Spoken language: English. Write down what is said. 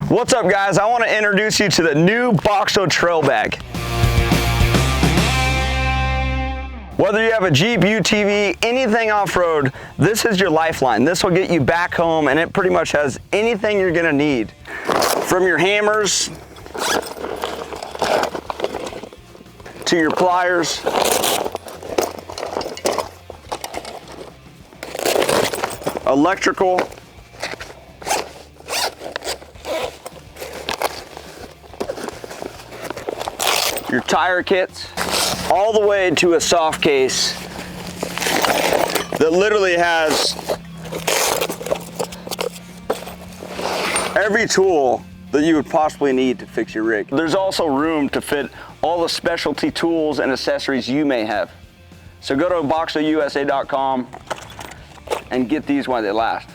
What's up, guys? I want to introduce you to the new Boxo Trail Bag. Whether you have a Jeep, UTV, anything off-road, this is your lifeline. This will get you back home, and it pretty much has anything you're gonna need. From your hammers, to your pliers, electrical, your tire kits, all the way to a soft case that literally has every tool that you would possibly need to fix your rig. There's also room to fit all the specialty tools and accessories you may have. So go to boxousa.com and get these while they last.